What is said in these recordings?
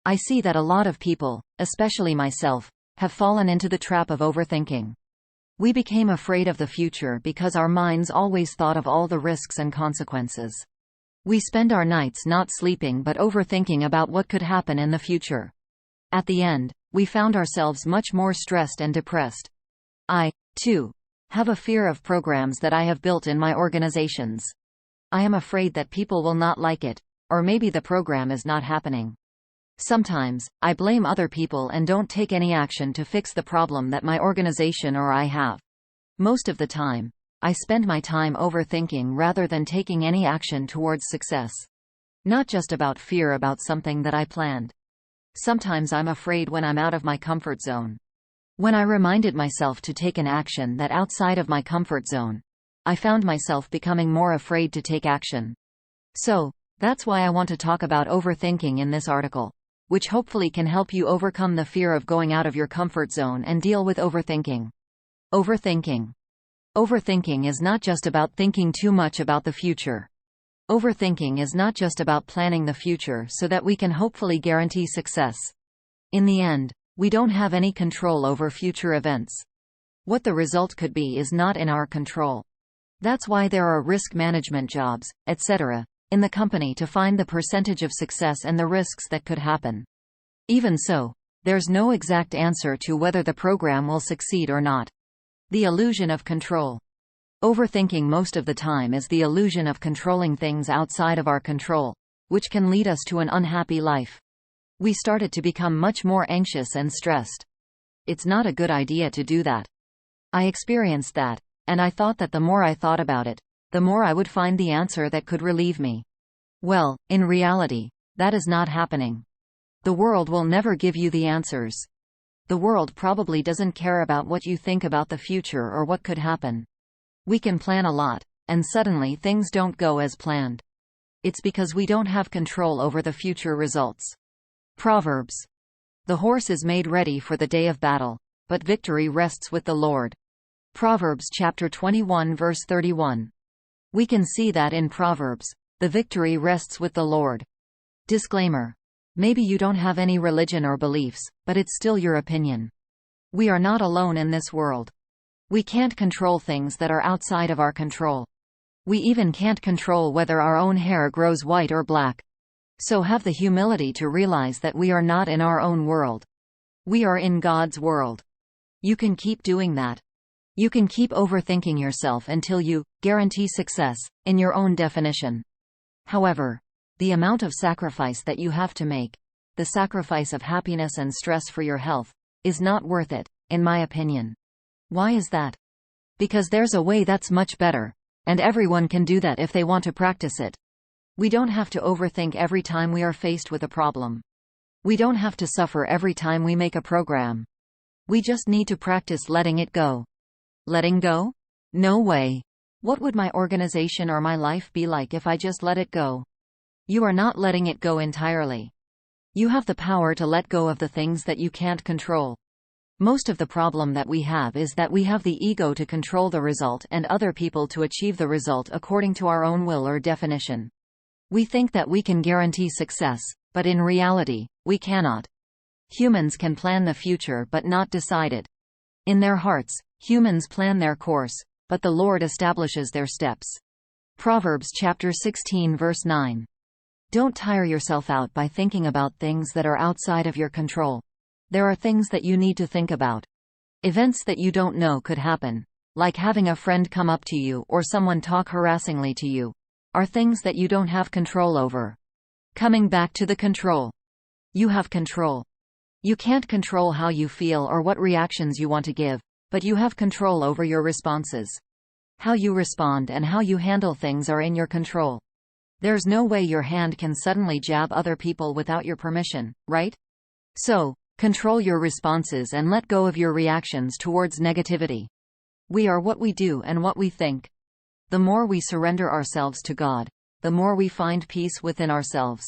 I see that a lot of people, especially myself, have fallen into the trap of overthinking. We became afraid of the future because our minds always thought of all the risks and consequences. We spend our nights not sleeping but overthinking about what could happen in the future. At the end, we found ourselves much more stressed and depressed. I, too, have a fear of programs that I have built in my organizations. I am afraid that people will not like it, or maybe the program is not happening. Sometimes, I blame other people and don't take any action to fix the problem that my organization or I have. Most of the time, I spend my time overthinking rather than taking any action towards success. Not just about fear about something that I planned. Sometimes I'm afraid when I'm out of my comfort zone. When I reminded myself to take an action that outside of my comfort zone, I found myself becoming more afraid to take action. So, that's why I want to talk about overthinking in this article, which hopefully can help you overcome the fear of going out of your comfort zone and deal with overthinking. Overthinking. Overthinking is not just about thinking too much about the future. Overthinking is not just about planning the future so that we can hopefully guarantee success. In the end, we don't have any control over future events. What the result could be is not in our control. That's why there are risk management jobs, etc., in the company to find the percentage of success and the risks that could happen. Even so, there's no exact answer to whether the program will succeed or not. The illusion of control. Overthinking most of the time is the illusion of controlling things outside of our control, which can lead us to an unhappy life. We started to become much more anxious and stressed. It's not a good idea to do that. I experienced that, and I thought that the more I thought about it, the more I would find the answer that could relieve me. Well, in reality, that is not happening. The world will never give you the answers. The world probably doesn't care about what you think about the future or what could happen. We can plan a lot, and suddenly things don't go as planned. It's because we don't have control over the future results. Proverbs. The horse is made ready for the day of battle, but victory rests with the Lord. Proverbs chapter 21 verse 31. We can see that in Proverbs, the victory rests with the Lord. Disclaimer. Maybe you don't have any religion or beliefs, but it's still your opinion. We are not alone in this world. We can't control things that are outside of our control. We even can't control whether our own hair grows white or black. So have the humility to realize that we are not in our own world. We are in God's world. You can keep doing that. You can keep overthinking yourself until you guarantee success, in your own definition. However, the amount of sacrifice that you have to make, the sacrifice of happiness and stress for your health, is not worth it, in my opinion. Why is that? Because there's a way that's much better, and everyone can do that if they want to practice it. We don't have to overthink every time we are faced with a problem. We don't have to suffer every time we make a program. We just need to practice letting it go. Letting go? No way. What would my organization or my life be like if I just let it go? You are not letting it go entirely. You have the power to let go of the things that you can't control. Most of the problem that we have is that we have the ego to control the result and other people to achieve the result according to our own will or definition. We think that we can guarantee success, but in reality, we cannot. Humans can plan the future but not decide it. In their hearts, humans plan their course, but the Lord establishes their steps. Proverbs chapter 16 verse 9. Don't tire yourself out by thinking about things that are outside of your control. There are things that you need to think about. Events that you don't know could happen, like having a friend come up to you or someone talk harassingly to you, are things that you don't have control over. Coming back to the control. You have control. You can't control how you feel or what reactions you want to give, but you have control over your responses. How you respond and how you handle things are in your control. There's no way your hand can suddenly jab other people without your permission, right? So, control your responses and let go of your reactions towards negativity. We are what we do and what we think. The more we surrender ourselves to God, the more we find peace within ourselves.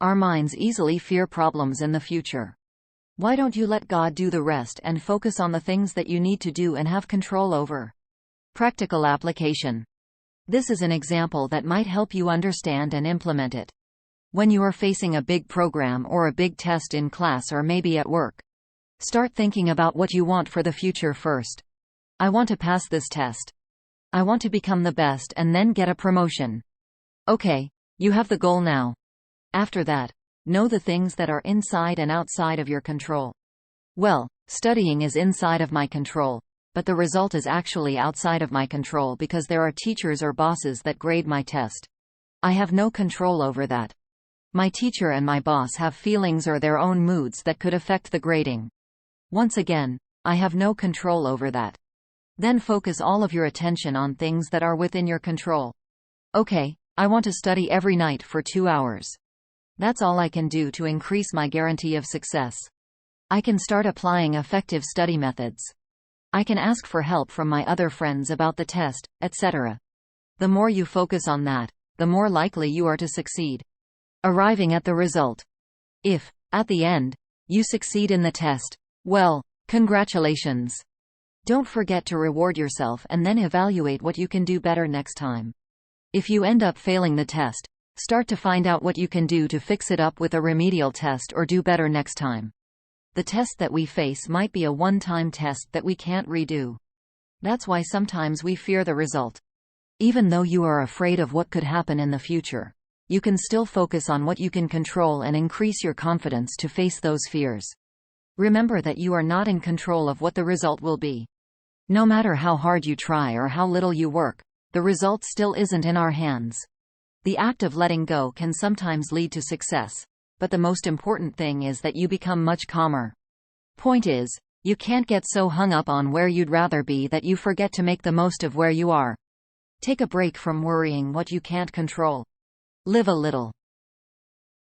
Our minds easily fear problems in the future. Why don't you let God do the rest and focus on the things that you need to do and have control over? Practical application. This is an example that might help you understand and implement it. When you are facing a big program or a big test in class or maybe at work, start thinking about what you want for the future first. I want to pass this test. I want to become the best and then get a promotion. Okay, you have the goal now. After that, know the things that are inside and outside of your control. Well, studying is inside of my control, but the result is actually outside of my control because there are teachers or bosses that grade my test. I have no control over that. My teacher and my boss have feelings or their own moods that could affect the grading. Once again, I have no control over that. Then focus all of your attention on things that are within your control. Okay, I want to study every night for 2 hours. That's all I can do to increase my guarantee of success. I can start applying effective study methods. I can ask for help from my other friends about the test, etc. The more you focus on that, the more likely you are to succeed. Arriving at the result. If, at the end, you succeed in the test, well, congratulations. Don't forget to reward yourself and then evaluate what you can do better next time. If you end up failing the test, start to find out what you can do to fix it up with a remedial test or do better next time. The test that we face might be a one-time test that we can't redo. That's why sometimes we fear the result. Even though you are afraid of what could happen in the future, you can still focus on what you can control and increase your confidence to face those fears. Remember that you are not in control of what the result will be. No matter how hard you try or how little you work, the result still isn't in our hands. The act of letting go can sometimes lead to success, but the most important thing is that you become much calmer. Point is, you can't get so hung up on where you'd rather be that you forget to make the most of where you are. Take a break from worrying what you can't control. Live a little.